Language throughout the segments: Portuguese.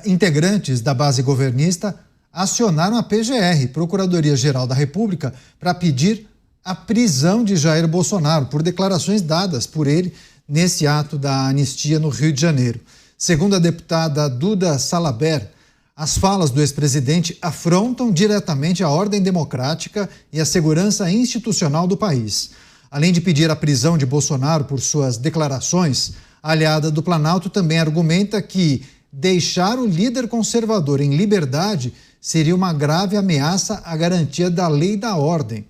Integrantes da base governista acionaram a PGR, Procuradoria-Geral da República, para pedir a prisão de Jair Bolsonaro por declarações dadas por ele nesse ato da anistia no Rio de Janeiro. Segundo a deputada Duda Salabert, as falas do ex-presidente afrontam diretamente a ordem democrática e a segurança institucional do país. Além de pedir a prisão de Bolsonaro por suas declarações, a aliada do Planalto também argumenta que deixar o líder conservador em liberdade seria uma grave ameaça à garantia da lei e da ordem.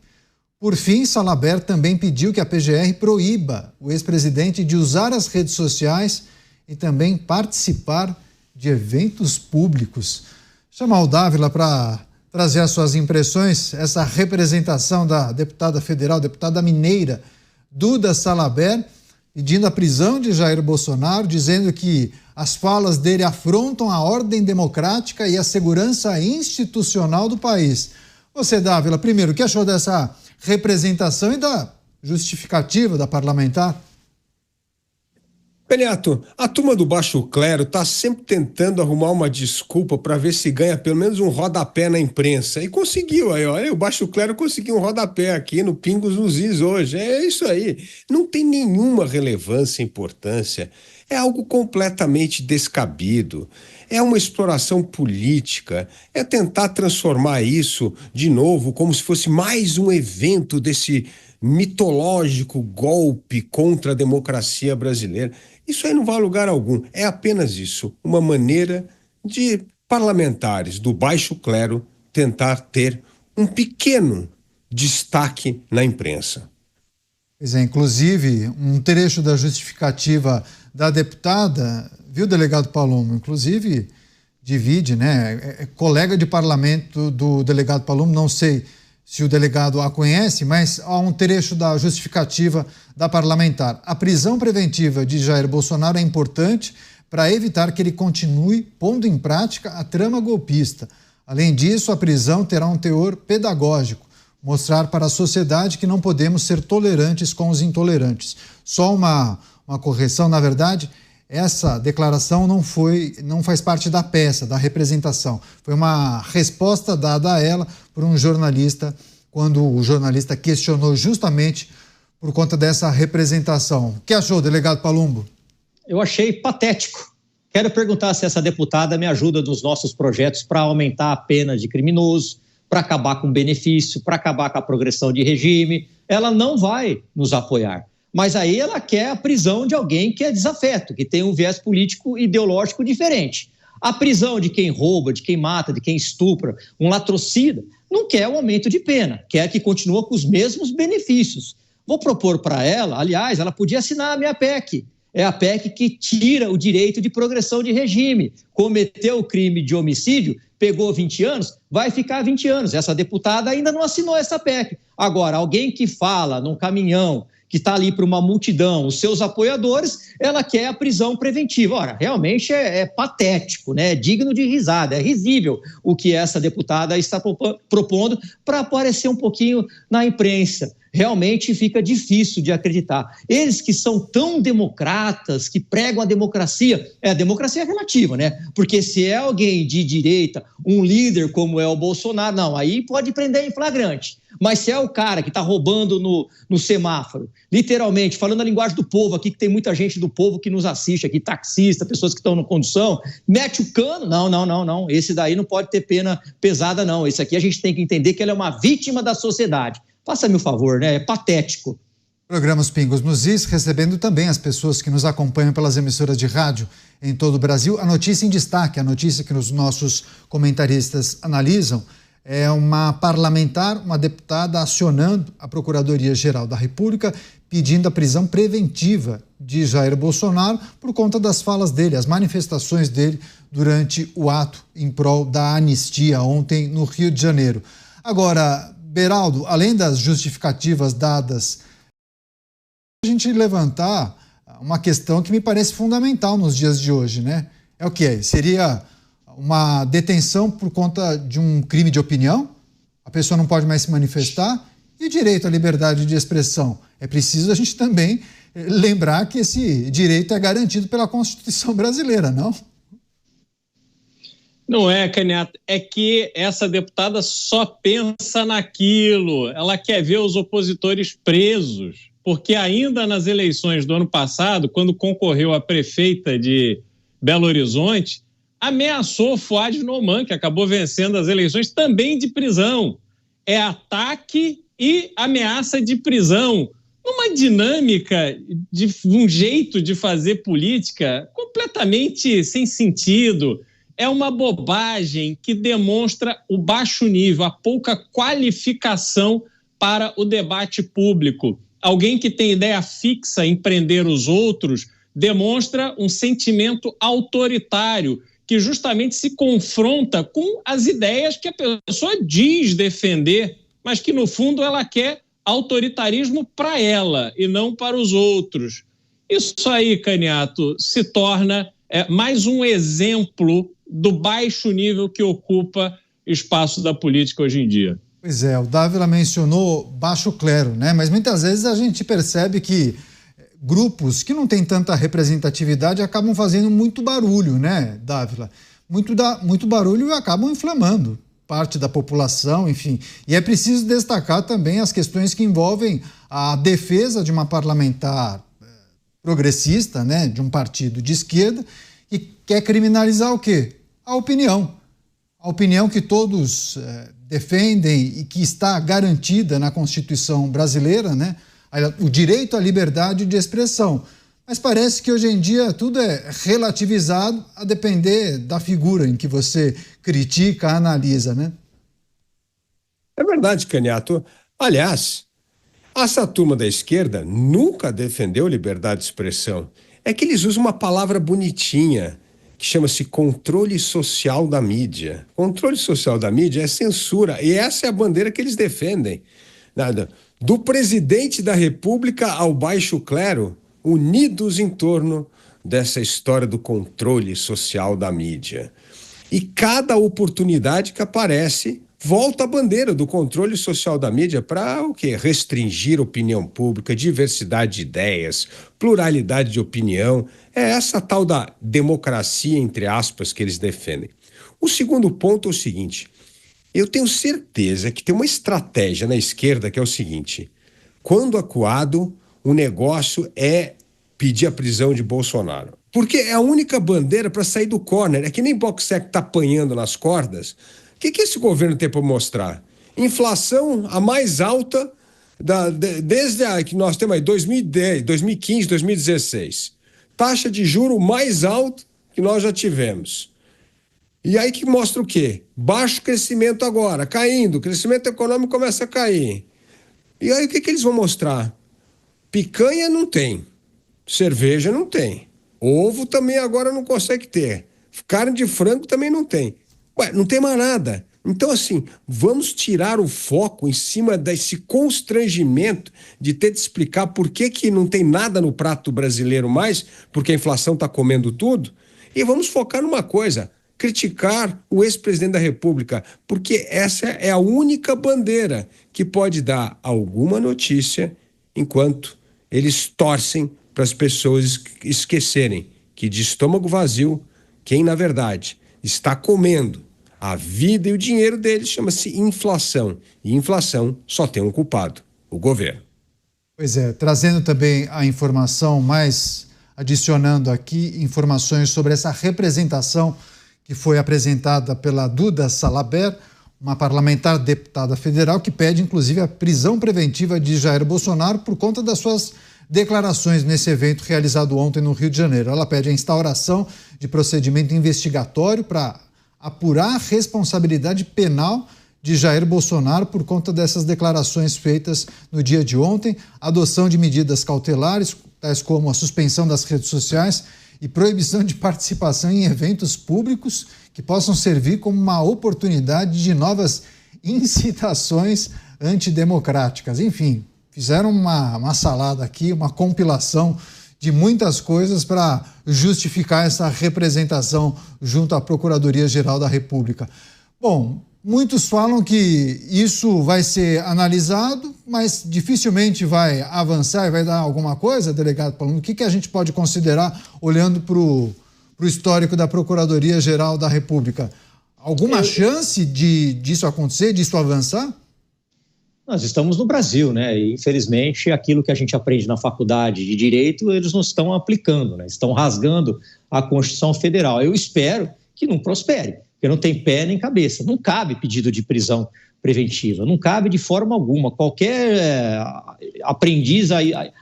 Por fim, Salabert também pediu que a PGR proíba o ex-presidente de usar as redes sociais e também participar de eventos públicos. Chamar o Dávila para trazer as suas impressões, essa representação da deputada federal, deputada mineira Duda Salabert, pedindo a prisão de Jair Bolsonaro, dizendo que as falas dele afrontam a ordem democrática e a segurança institucional do país. Você, Dávila, primeiro, o que achou dessa representação e da justificativa da parlamentar? Beneto, a turma do baixo clero está sempre tentando arrumar uma desculpa para ver se ganha pelo menos um rodapé na imprensa. E conseguiu aí, ó. O baixo clero conseguiu um rodapé aqui no Pingos nos Is hoje. É isso aí. Não tem nenhuma relevância, importância. É algo completamente descabido. É uma exploração política. É tentar transformar isso de novo como se fosse mais um evento desse mitológico golpe contra a democracia brasileira. Isso aí não vai a lugar algum. É apenas isso, uma maneira de parlamentares do baixo clero tentar ter um pequeno destaque na imprensa. Pois é, inclusive, um trecho da justificativa da deputada, viu, delegado Palumbo? Inclusive, divide, né? É colega de parlamento do delegado Palumbo, não sei se o delegado a conhece, mas há um trecho da justificativa da parlamentar. A prisão preventiva de Jair Bolsonaro é importante para evitar que ele continue pondo em prática a trama golpista. Além disso, a prisão terá um teor pedagógico, mostrar para a sociedade que não podemos ser tolerantes com os intolerantes. Só uma correção, na verdade, essa declaração não faz parte da peça, da representação. Foi uma resposta dada a ela por um jornalista, quando o jornalista questionou justamente por conta dessa representação. O que achou, delegado Palumbo? Eu achei patético. Quero perguntar se essa deputada me ajuda nos nossos projetos para aumentar a pena de criminoso, para acabar com o benefício, para acabar com a progressão de regime. Ela não vai nos apoiar. Mas aí ela quer a prisão de alguém que é desafeto, que tem um viés político ideológico diferente. A prisão de quem rouba, de quem mata, de quem estupra, um latrocida, não quer o aumento de pena, quer que continue com os mesmos benefícios. Vou propor para ela, aliás, ela podia assinar a minha PEC. É a PEC que tira o direito de progressão de regime. Cometeu o crime de homicídio, pegou 20 anos, vai ficar 20 anos. Essa deputada ainda não assinou essa PEC. Agora, alguém que fala num caminhão, que está ali para uma multidão, os seus apoiadores, ela quer a prisão preventiva. Ora, realmente é patético, né? É digno de risada, é risível o que essa deputada está propondo para aparecer um pouquinho na imprensa. Realmente fica difícil de acreditar. Eles que são tão democratas, que pregam a democracia é relativa, né? Porque se é alguém de direita, um líder como é o Bolsonaro, não, aí pode prender em flagrante. Mas se é o cara que está roubando no semáforo, literalmente, falando a linguagem do povo aqui, que tem muita gente do povo que nos assiste aqui, taxista, pessoas que estão na condução, mete o cano, não, esse daí não pode ter pena pesada, não. Esse aqui a gente tem que entender que ele é uma vítima da sociedade. Faça-me o favor, né? É patético. Programas Pingos nos Is, recebendo também as pessoas que nos acompanham pelas emissoras de rádio em todo o Brasil. A notícia em destaque, a notícia que os nossos comentaristas analisam, é uma parlamentar, uma deputada acionando a Procuradoria-Geral da República, pedindo a prisão preventiva de Jair Bolsonaro por conta das falas dele, as manifestações dele durante o ato em prol da anistia ontem no Rio de Janeiro. Agora, Beraldo, além das justificativas dadas, a gente levantar uma questão que me parece fundamental nos dias de hoje, né? É o que? Seria uma detenção por conta de um crime de opinião? A pessoa não pode mais se manifestar? E o direito à liberdade de expressão? É preciso a gente também lembrar que esse direito é garantido pela Constituição brasileira, não? Não é, Caneta, é que essa deputada só pensa naquilo, ela quer ver os opositores presos, porque ainda nas eleições do ano passado, quando concorreu a prefeita de Belo Horizonte, ameaçou Fuad Noman, que acabou vencendo as eleições, também de prisão. É ataque e ameaça de prisão, uma dinâmica, de um jeito de fazer política completamente sem sentido. É uma bobagem que demonstra o baixo nível, a pouca qualificação para o debate público. Alguém que tem ideia fixa em prender os outros demonstra um sentimento autoritário, que justamente se confronta com as ideias que a pessoa diz defender, mas que no fundo ela quer autoritarismo para ela e não para os outros. Isso aí, Caniato, se torna mais um exemplo do baixo nível que ocupa espaço da política hoje em dia. Pois é, o Dávila mencionou baixo clero, né? Mas muitas vezes a gente percebe que grupos que não têm tanta representatividade acabam fazendo muito barulho, né, Dávila? Muito barulho e acabam inflamando parte da população, enfim. E é preciso destacar também as questões que envolvem a defesa de uma parlamentar progressista, né, de um partido de esquerda, que quer criminalizar o quê? A opinião. A opinião que todos defendem e que está garantida na Constituição brasileira, né? O direito à liberdade de expressão. Mas parece que hoje em dia tudo é relativizado a depender da figura em que você critica, analisa, né? É verdade, Caniato. Aliás, essa turma da esquerda nunca defendeu liberdade de expressão. É que eles usam uma palavra bonitinha, que chama-se controle social da mídia. Controle social da mídia é censura, e essa é a bandeira que eles defendem. Nada. Do presidente da República ao baixo clero, unidos em torno dessa história do controle social da mídia. E cada oportunidade que aparece, volta a bandeira do controle social da mídia para o quê? Restringir a opinião pública, diversidade de ideias, pluralidade de opinião. É essa tal da democracia, entre aspas, que eles defendem. O segundo ponto é o seguinte: eu tenho certeza que tem uma estratégia na esquerda que é o seguinte: quando acuado, o negócio é pedir a prisão de Bolsonaro. Porque é a única bandeira para sair do corner. É que nem boxer que está apanhando nas cordas. O que esse governo tem para mostrar? Inflação a mais alta desde que nós temos aí 2010, 2015, 2016. Taxa de juro mais alta que nós já tivemos. E aí que mostra o quê? Baixo crescimento agora, caindo, o crescimento econômico começa a cair. E aí o que eles vão mostrar? Picanha não tem, cerveja não tem, ovo também agora não consegue ter, carne de frango também não tem. Ué, não tem mais nada. Então, assim, vamos tirar o foco em cima desse constrangimento de ter de explicar por que não tem nada no prato brasileiro mais, porque a inflação está comendo tudo, e vamos focar numa coisa: criticar o ex-presidente da República, porque essa é a única bandeira que pode dar alguma notícia enquanto eles torcem para as pessoas esquecerem que de estômago vazio, quem na verdade está comendo a vida e o dinheiro deles chama-se inflação. E inflação só tem um culpado: o governo. Pois é, trazendo também a informação, mais adicionando aqui informações sobre essa representação que foi apresentada pela Duda Salabert, uma parlamentar deputada federal que pede inclusive a prisão preventiva de Jair Bolsonaro por conta das suas declarações nesse evento realizado ontem no Rio de Janeiro. Ela pede a instauração de procedimento investigatório para apurar a responsabilidade penal de Jair Bolsonaro por conta dessas declarações feitas no dia de ontem, adoção de medidas cautelares, tais como a suspensão das redes sociais e proibição de participação em eventos públicos que possam servir como uma oportunidade de novas incitações antidemocráticas. Enfim, fizeram uma salada aqui, uma compilação de muitas coisas para justificar essa representação junto à Procuradoria-Geral da República. Bom, muitos falam que isso vai ser analisado, mas dificilmente vai avançar e vai dar alguma coisa, delegado Palumbo. O que a gente pode considerar olhando para o histórico da Procuradoria-Geral da República? Alguma chance disso acontecer, disso avançar? Nós estamos no Brasil, né? E, infelizmente, aquilo que a gente aprende na faculdade de Direito, eles não estão aplicando, né? Estão rasgando a Constituição Federal. Eu espero que não prospere, porque não tem pé nem cabeça. Não cabe pedido de prisão preventiva, não cabe de forma alguma. Qualquer aprendiz,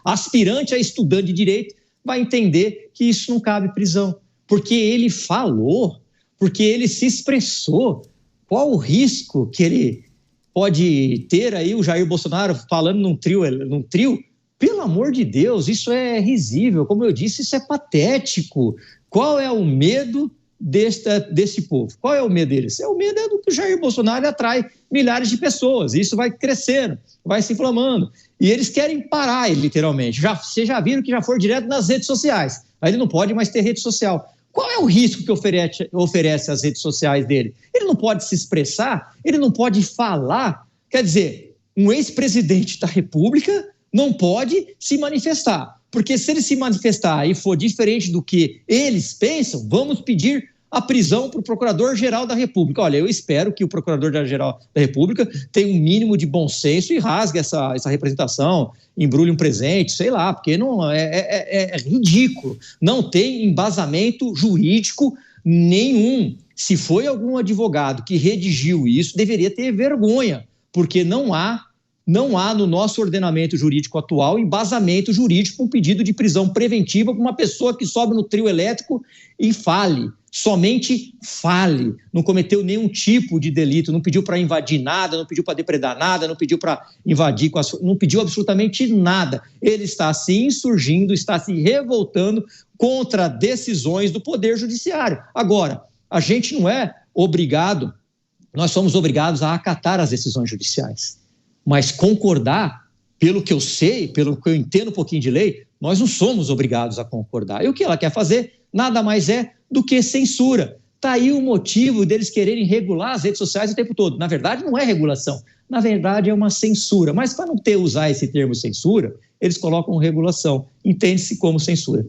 aspirante a estudante de Direito vai entender que isso não cabe prisão, porque ele falou, porque ele se expressou. Qual o risco que ele pode ter aí, o Jair Bolsonaro falando num trio? Pelo amor de Deus, isso é risível. Como eu disse, isso é patético. Qual é o medo desse povo? Qual é o medo deles? O medo é do que o Jair Bolsonaro atrai milhares de pessoas. Isso vai crescendo, vai se inflamando. E eles querem parar ele, literalmente. Vocês já viram que já foi direto nas redes sociais. Aí ele não pode mais ter rede social. Qual é o risco que oferece as redes sociais dele? Ele não pode se expressar, ele não pode falar. Quer dizer, um ex-presidente da República não pode se manifestar. Porque se ele se manifestar e for diferente do que eles pensam, vamos pedir a prisão para o Procurador-Geral da República. Olha, eu espero que o Procurador-Geral da República tenha um mínimo de bom senso e rasgue essa representação, embrulhe um presente, sei lá, porque não é ridículo. Não tem embasamento jurídico nenhum. Se foi algum advogado que redigiu isso, deveria ter vergonha, porque não há no nosso ordenamento jurídico atual embasamento jurídico para um pedido de prisão preventiva para uma pessoa que sobe no trio elétrico e fale. Somente fale, não cometeu nenhum tipo de delito, não pediu para invadir nada, não pediu para depredar nada, não pediu para invadir, não pediu absolutamente nada. Ele está se insurgindo, está se revoltando contra decisões do Poder Judiciário. Agora, a gente não é obrigado, nós somos obrigados a acatar as decisões judiciais, mas concordar, pelo que eu sei, pelo que eu entendo um pouquinho de lei, nós não somos obrigados a concordar. E o que ela quer fazer nada mais é do que censura. Está aí o motivo deles quererem regular as redes sociais o tempo todo. Na verdade, não é regulação. Na verdade, é uma censura. Mas para não usar esse termo censura, eles colocam regulação. Entende-se como censura.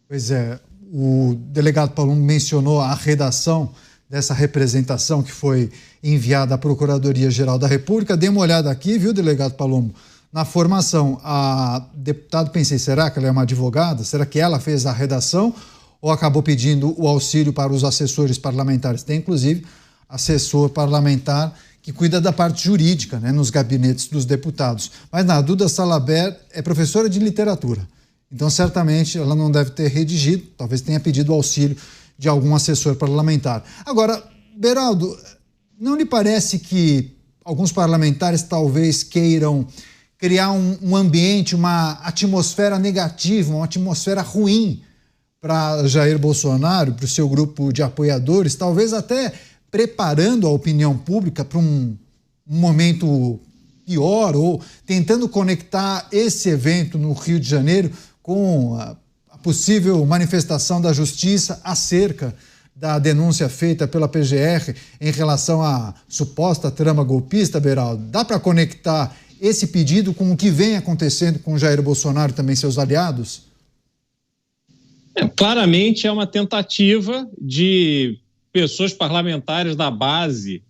Pois é. O delegado Palumbo mencionou a redação dessa representação que foi enviada à Procuradoria-Geral da República. Dê uma olhada aqui, viu, delegado Palumbo? Na formação, a deputada, pensei, será que ela é uma advogada? Será que ela fez a redação? Ou acabou pedindo o auxílio para os assessores parlamentares? Tem, inclusive, assessor parlamentar que cuida da parte jurídica, né, nos gabinetes dos deputados. Mas a Duda Salabert é professora de literatura. Então, certamente, ela não deve ter redigido, talvez tenha pedido o auxílio de algum assessor parlamentar. Agora, Beraldo, não lhe parece que alguns parlamentares talvez queiram criar um ambiente, uma atmosfera negativa, uma atmosfera ruim para Jair Bolsonaro, para o seu grupo de apoiadores, talvez até preparando a opinião pública para um momento pior, ou tentando conectar esse evento no Rio de Janeiro com a possível manifestação da Justiça acerca da denúncia feita pela PGR em relação à suposta trama golpista, Beraldo? Dá para conectar esse pedido com o que vem acontecendo com Jair Bolsonaro e também seus aliados? Claramente é uma tentativa de pessoas parlamentares da base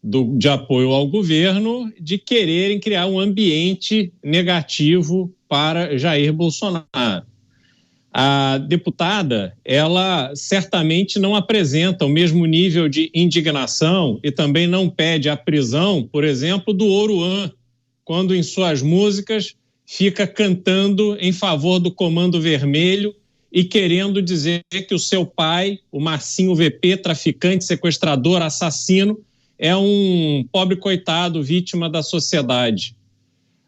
de apoio ao governo de quererem criar um ambiente negativo para Jair Bolsonaro. A deputada, ela certamente não apresenta o mesmo nível de indignação e também não pede a prisão, por exemplo, do Oruan, quando em suas músicas fica cantando em favor do Comando Vermelho e querendo dizer que o seu pai, o Marcinho VP, traficante, sequestrador, assassino, é um pobre coitado, vítima da sociedade.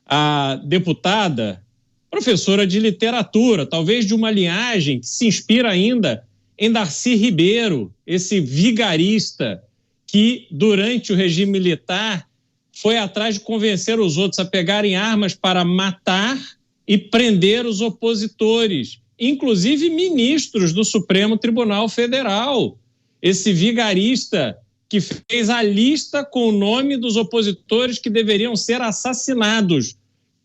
A deputada, professora de literatura, talvez de uma linhagem que se inspira ainda em Darcy Ribeiro, esse vigarista que, durante o regime militar, foi atrás de convencer os outros a pegarem armas para matar e prender os opositores, inclusive ministros do Supremo Tribunal Federal. Esse vigarista que fez a lista com o nome dos opositores que deveriam ser assassinados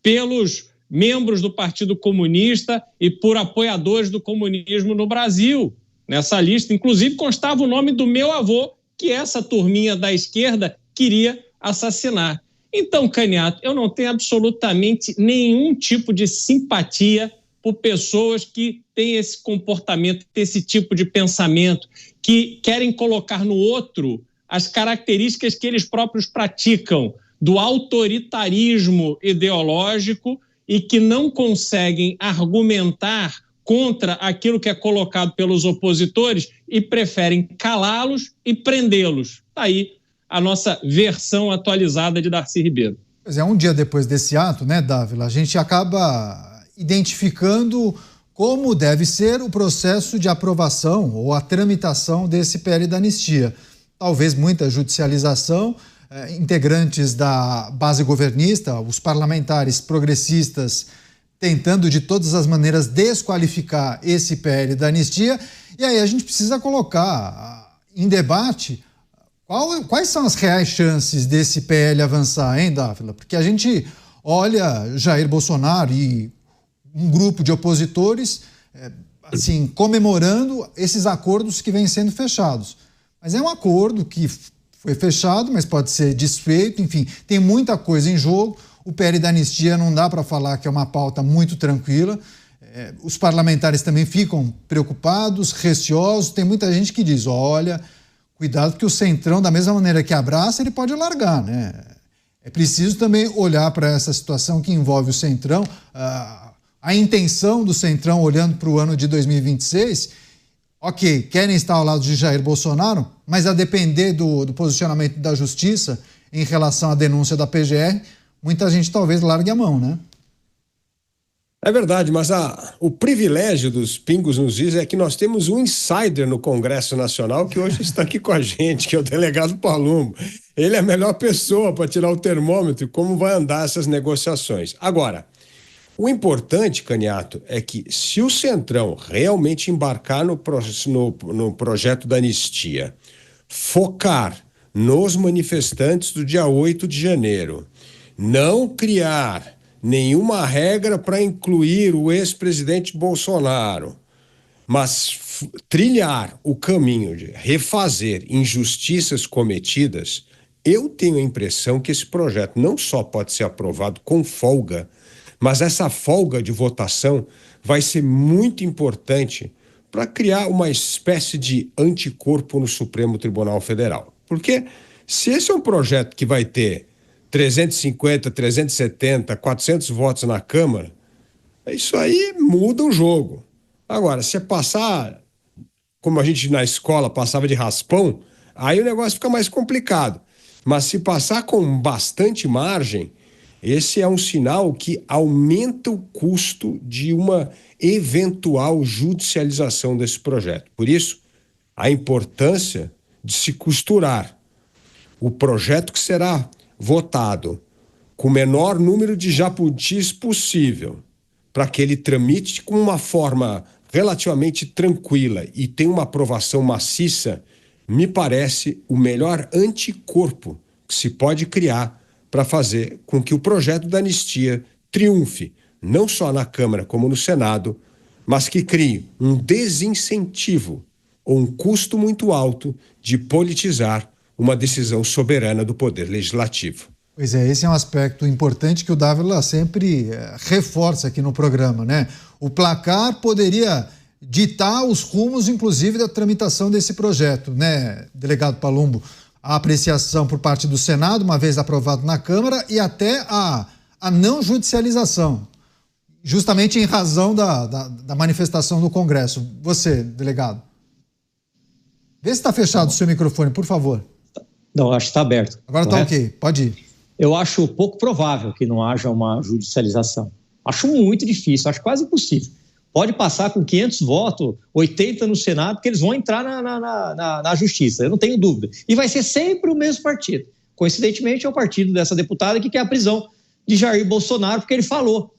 pelos membros do Partido Comunista e por apoiadores do comunismo no Brasil. Nessa lista, inclusive, constava o nome do meu avô, que que essa turminha da esquerda queria assassinar. Então, Caniato, eu não tenho absolutamente nenhum tipo de simpatia por pessoas que têm esse comportamento, esse tipo de pensamento, que querem colocar no outro as características que eles próprios praticam, do autoritarismo ideológico, e que não conseguem argumentar contra aquilo que é colocado pelos opositores e preferem calá-los e prendê-los. Está aí a nossa versão atualizada de Darcy Ribeiro. Pois é, um dia depois desse ato, né, Dávila, a gente acaba identificando como deve ser o processo de aprovação ou a tramitação desse PL da anistia. Talvez muita judicialização, integrantes da base governista, os parlamentares progressistas tentando de todas as maneiras desqualificar esse PL da anistia. E aí a gente precisa colocar em debate quais são as reais chances desse PL avançar, hein, Dávila? Porque a gente olha Jair Bolsonaro e um grupo de opositores assim, comemorando esses acordos que vêm sendo fechados. Mas é um acordo que foi fechado, mas pode ser desfeito, enfim, tem muita coisa em jogo. O PL da anistia não dá para falar que é uma pauta muito tranquila. Os parlamentares também ficam preocupados, receosos. Tem muita gente que diz, olha, cuidado que o Centrão, da mesma maneira que abraça, ele pode largar, né? É preciso também olhar para essa situação que envolve o Centrão, a intenção do Centrão olhando para o ano de 2026, ok, querem estar ao lado de Jair Bolsonaro, mas a depender do posicionamento da Justiça em relação à denúncia da PGR, muita gente talvez largue a mão, né? É verdade, mas o privilégio dos pingos nos is é que nós temos um insider no Congresso Nacional que hoje está aqui com a gente, que é o delegado Palumbo. Ele é a melhor pessoa para tirar o termômetro e como vai andar essas negociações. Agora, o importante, Caniato, é que se o Centrão realmente embarcar no projeto da anistia, focar nos manifestantes do dia 8 de janeiro, não criar nenhuma regra para incluir o ex-presidente Bolsonaro, mas trilhar o caminho de refazer injustiças cometidas, eu tenho a impressão que esse projeto não só pode ser aprovado com folga, mas essa folga de votação vai ser muito importante para criar uma espécie de anticorpo no Supremo Tribunal Federal. Porque se esse é um projeto que vai ter 350, 370, 400 votos na Câmara, isso aí muda o jogo. Agora, se passar, como a gente na escola passava de raspão, aí o negócio fica mais complicado. Mas se passar com bastante margem, esse é um sinal que aumenta o custo de uma eventual judicialização desse projeto. Por isso, a importância de se costurar o projeto que será votado com o menor número de jabutis possível, para que ele tramite com uma forma relativamente tranquila e tenha uma aprovação maciça, me parece o melhor anticorpo que se pode criar para fazer com que o projeto da anistia triunfe, não só na Câmara como no Senado, mas que crie um desincentivo ou um custo muito alto de politizar uma decisão soberana do Poder Legislativo. Pois é, esse é um aspecto importante que o Dávila sempre reforça aqui no programa, né? O placar poderia ditar os rumos, inclusive, da tramitação desse projeto, né, delegado Palumbo? A apreciação por parte do Senado, uma vez aprovado na Câmara, e até a não judicialização, justamente em razão da manifestação do Congresso. Você, delegado. Vê se está fechado o seu microfone, por favor. Não, acho que está aberto. Agora está ok, pode ir. Eu acho pouco provável que não haja uma judicialização. Acho muito difícil, acho quase impossível. Pode passar com 500 votos, 80 no Senado, porque eles vão entrar na Justiça, eu não tenho dúvida. E vai ser sempre o mesmo partido. Coincidentemente, é o partido dessa deputada que quer a prisão de Jair Bolsonaro, porque ele falou.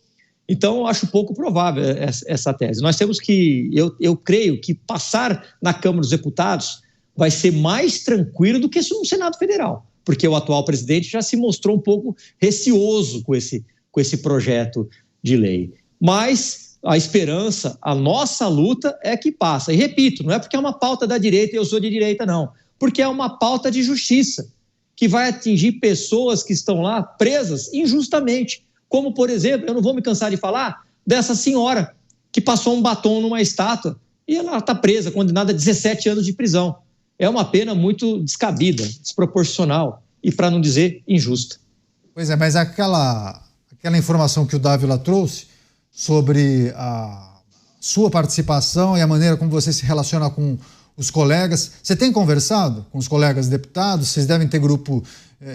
Então, eu acho pouco provável essa tese. Nós temos que, eu creio que passar na Câmara dos Deputados vai ser mais tranquilo do que isso no Senado Federal, porque o atual presidente já se mostrou um pouco receoso com esse projeto de lei. Mas a esperança, a nossa luta é que passa. E repito, não é porque é uma pauta da direita e eu sou de direita, não. porque é uma pauta de justiça que vai atingir pessoas que estão lá presas injustamente. Como, por exemplo, eu não vou me cansar de falar dessa senhora que passou um batom numa estátua e ela está presa, condenada a 17 anos de prisão. É uma pena muito descabida, desproporcional e, para não dizer, injusta. Pois é, mas aquela informação que o Dávila trouxe sobre a sua participação e a maneira como você se relaciona com os colegas, você tem conversado com os colegas deputados? Vocês devem ter grupo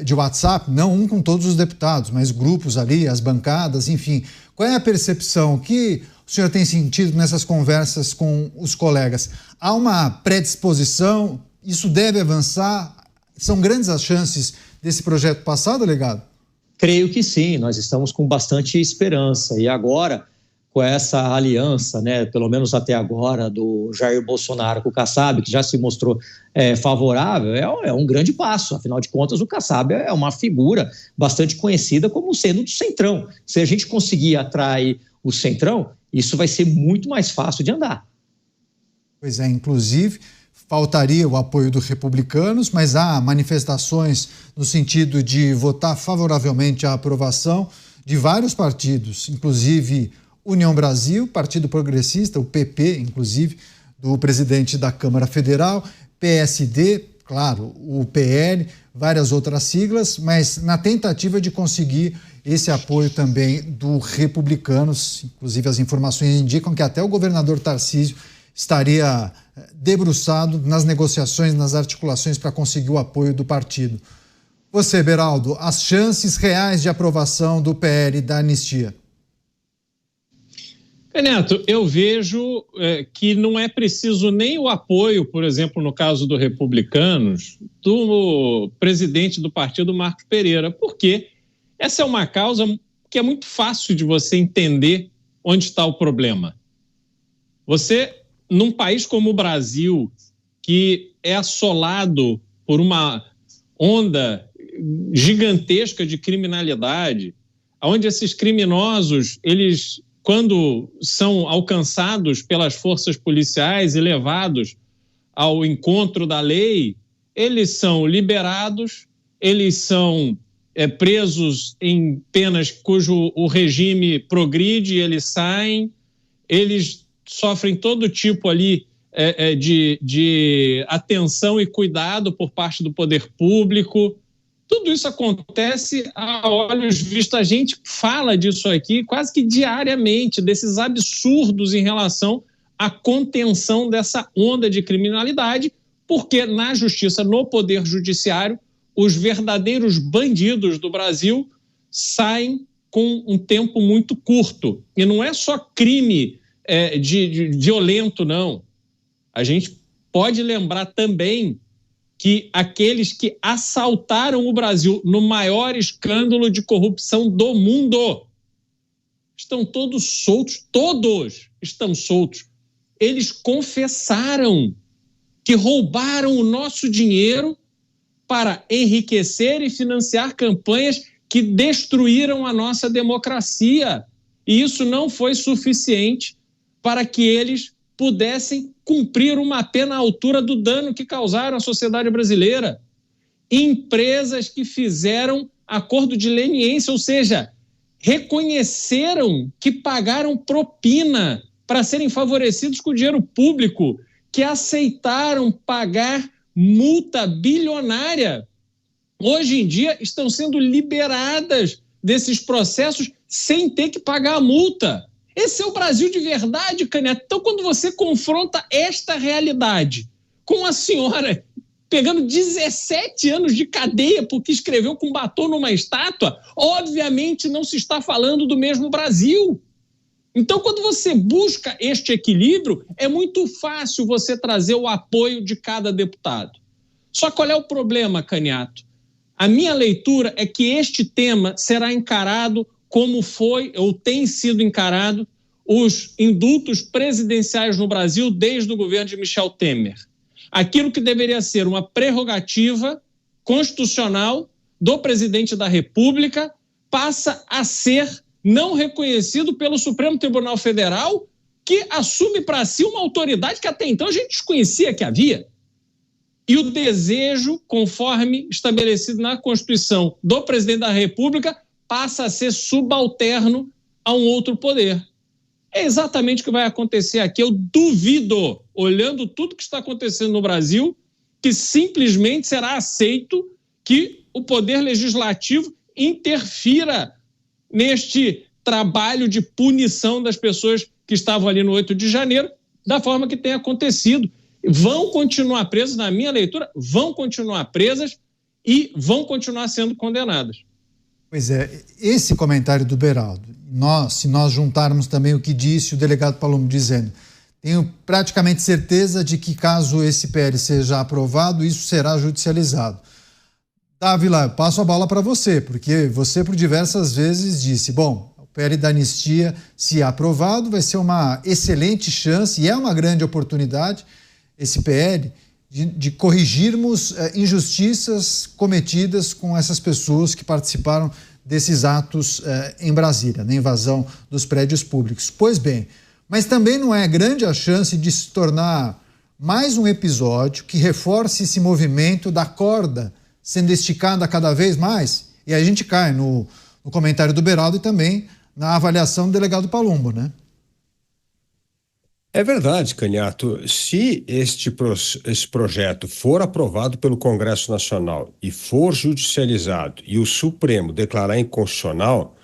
de WhatsApp, não um com todos os deputados, mas grupos ali, as bancadas, enfim. Qual é a percepção que o senhor tem sentido nessas conversas com os colegas? Há uma predisposição? Isso deve avançar? São grandes as chances desse projeto passar, delegado? Creio que sim, nós estamos com bastante esperança. E agora, com essa aliança, né, pelo menos até agora, do Jair Bolsonaro com o Kassab, que já se mostrou favorável, é um grande passo. Afinal de contas, o Kassab é uma figura bastante conhecida como sendo do Centrão. Se a gente conseguir atrair o Centrão, isso vai ser muito mais fácil de andar. Pois é, inclusive, faltaria o apoio dos republicanos, mas há manifestações no sentido de votar favoravelmente à aprovação de vários partidos, inclusive União Brasil, Partido Progressista, o PP, inclusive, do presidente da Câmara Federal, PSD, claro, o PL, várias outras siglas, mas na tentativa de conseguir esse apoio também dos republicanos. Inclusive, as informações indicam que até o governador Tarcísio estaria debruçado nas negociações, nas articulações para conseguir o apoio do partido. Você, Beraldo, as chances reais de aprovação do PL da anistia? Neto, eu vejo que não é preciso nem o apoio, por exemplo, no caso do Republicanos, do presidente do partido, Marco Pereira, porque essa é uma causa que é muito fácil de você entender onde está o problema. Você, num país como o Brasil, que é assolado por uma onda gigantesca de criminalidade, onde esses criminosos, eles, quando são alcançados pelas forças policiais e levados ao encontro da lei, eles são liberados, eles são presos em penas cujo o regime progride, eles saem, eles sofrem todo tipo ali de atenção e cuidado por parte do poder público. Tudo isso acontece a olhos vistos. A gente fala disso aqui quase que diariamente, desses absurdos em relação à contenção dessa onda de criminalidade, porque na justiça, no poder judiciário, os verdadeiros bandidos do Brasil saem com um tempo muito curto. E não é só crime de violento, não. A gente pode lembrar também que aqueles que assaltaram o Brasil no maior escândalo de corrupção do mundo estão todos soltos, todos estão soltos. Eles confessaram que roubaram o nosso dinheiro para enriquecer e financiar campanhas que destruíram a nossa democracia. E isso não foi suficiente para que eles pudessem cumprir uma pena à altura do dano que causaram à sociedade brasileira. Empresas que fizeram acordo de leniência, ou seja, reconheceram que pagaram propina para serem favorecidos com dinheiro público, que aceitaram pagar multa bilionária. Hoje em dia estão sendo liberadas desses processos sem ter que pagar a multa. Esse é o Brasil de verdade, Caneta. Então, quando você confronta esta realidade com a senhora pegando 17 anos de cadeia porque escreveu com batom numa estátua, obviamente não se está falando do mesmo Brasil. Então, quando você busca este equilíbrio, é muito fácil você trazer o apoio de cada deputado. Só qual é o problema, Caniato? A minha leitura é que este tema será encarado como foi ou tem sido encarado os indultos presidenciais no Brasil desde o governo de Michel Temer. Aquilo que deveria ser uma prerrogativa constitucional do presidente da República passa a ser não reconhecido pelo Supremo Tribunal Federal, que assume para si uma autoridade que até então a gente desconhecia que havia. e o desejo, conforme estabelecido na Constituição do presidente da República, passa a ser subalterno a um outro poder. É exatamente o que vai acontecer aqui. Eu duvido, olhando tudo que está acontecendo no Brasil, que simplesmente será aceito que o poder legislativo interfira neste trabalho de punição das pessoas que estavam ali no 8 de janeiro, da forma que tem acontecido. Vão continuar presas, na minha leitura, vão continuar presas e vão continuar sendo condenadas. Pois é, esse comentário do Beraldo, se nós juntarmos também o que disse o delegado Palumbo dizendo, tenho praticamente certeza de que caso esse PL seja aprovado, isso será judicializado. Dávila, passo a bola para você, porque você por diversas vezes disse, bom, o PL da anistia, se aprovado, vai ser uma excelente chance e é uma grande oportunidade, esse PL, de corrigirmos injustiças cometidas com essas pessoas que participaram desses atos em Brasília, na invasão dos prédios públicos. Pois bem, mas também não é grande a chance de se tornar mais um episódio que reforce esse movimento da corda sendo esticada cada vez mais? E aí a gente cai no comentário do Beraldo e também na avaliação do delegado Palumbo, né? É verdade, Canhato. Se esse projeto for aprovado pelo Congresso Nacional e for judicializado e o Supremo declarar inconstitucional,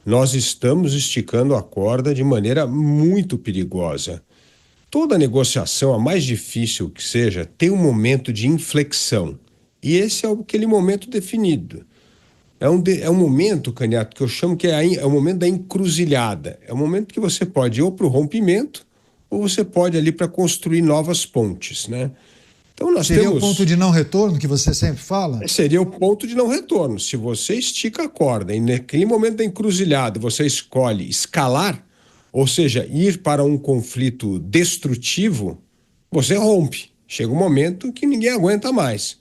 nós estamos esticando a corda de maneira muito perigosa. Toda negociação, a mais difícil que seja, tem um momento de inflexão. E esse é aquele momento definido. É um momento, Canhato, que eu chamo que é o momento da encruzilhada. É o momento que você pode ir ou para o rompimento ou você pode ali para construir novas pontes, né? Então nós Seria o ponto de não retorno que você sempre fala? Seria o ponto de não retorno. Se você estica a corda e naquele momento da encruzilhada você escolhe escalar, ou seja, ir para um conflito destrutivo, você rompe. Chega um momento que ninguém aguenta mais.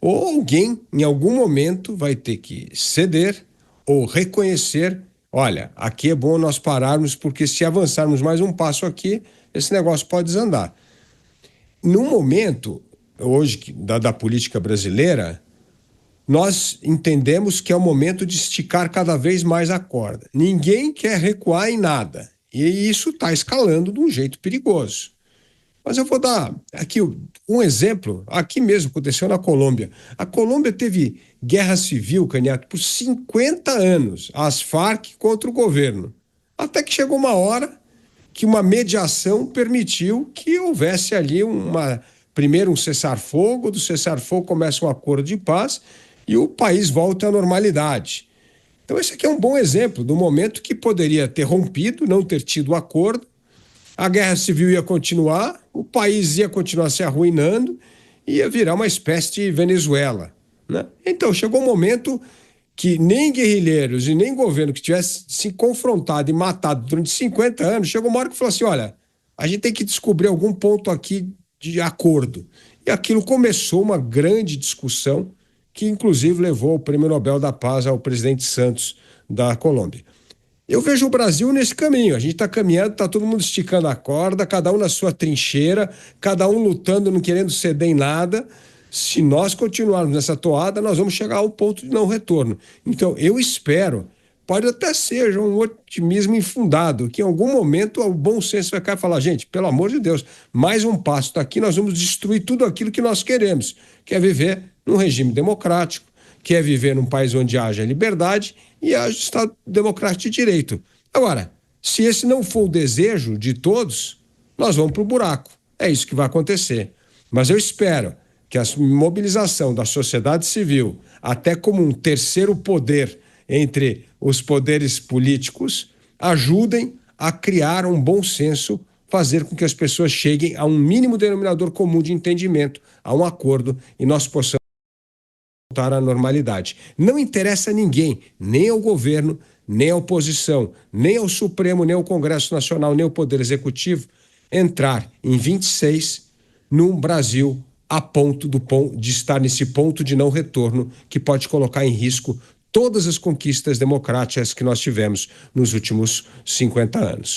Ou alguém, em algum momento, vai ter que ceder ou reconhecer, olha, aqui é bom nós pararmos, porque se avançarmos mais um passo aqui, esse negócio pode desandar. No momento, hoje, da política brasileira, nós entendemos que é o momento de esticar cada vez mais a corda. Ninguém quer recuar em nada. E isso está escalando de um jeito perigoso. Mas eu vou dar aqui um exemplo. Aqui mesmo aconteceu na Colômbia. A Colômbia teve guerra civil, Canhato, por 50 anos. As Farc contra o governo. Até que chegou uma hora que uma mediação permitiu que houvesse ali primeiro um cessar-fogo, do cessar-fogo começa um acordo de paz e o país volta à normalidade. Então esse aqui é um bom exemplo do momento que poderia ter rompido, não ter tido acordo, a guerra civil ia continuar, o país ia continuar se arruinando, ia virar uma espécie de Venezuela, né? Então chegou um momento que nem guerrilheiros e nem governo que tivesse se confrontado e matado durante 50 anos, chegou uma hora que falou assim, olha, a gente tem que descobrir algum ponto aqui de acordo. E aquilo começou uma grande discussão que inclusive levou o Prêmio Nobel da Paz ao presidente Santos da Colômbia. Eu vejo o Brasil nesse caminho, a gente está caminhando, está todo mundo esticando a corda, cada um na sua trincheira, cada um lutando, não querendo ceder em nada. Se nós continuarmos nessa toada, nós vamos chegar ao ponto de não retorno. Então, eu espero, pode até ser um otimismo infundado, que em algum momento o bom senso vai cair e falar, gente, pelo amor de Deus, mais um passo daqui, nós vamos destruir tudo aquilo que nós queremos, que é viver num regime democrático, que é viver num país onde haja liberdade e haja Estado democrático de direito. Agora, se esse não for o desejo de todos, nós vamos para o buraco. É isso que vai acontecer. Mas eu espero que a mobilização da sociedade civil, até como um terceiro poder entre os poderes políticos, ajudem a criar um bom senso, fazer com que as pessoas cheguem a um mínimo denominador comum de entendimento, a um acordo, e nós possamos voltar à normalidade. Não interessa a ninguém, nem ao governo, nem à oposição, nem ao Supremo, nem ao Congresso Nacional, nem ao Poder Executivo, entrar em 26 num Brasil a ponto de estar nesse ponto de não retorno que pode colocar em risco todas as conquistas democráticas que nós tivemos nos últimos 50 anos.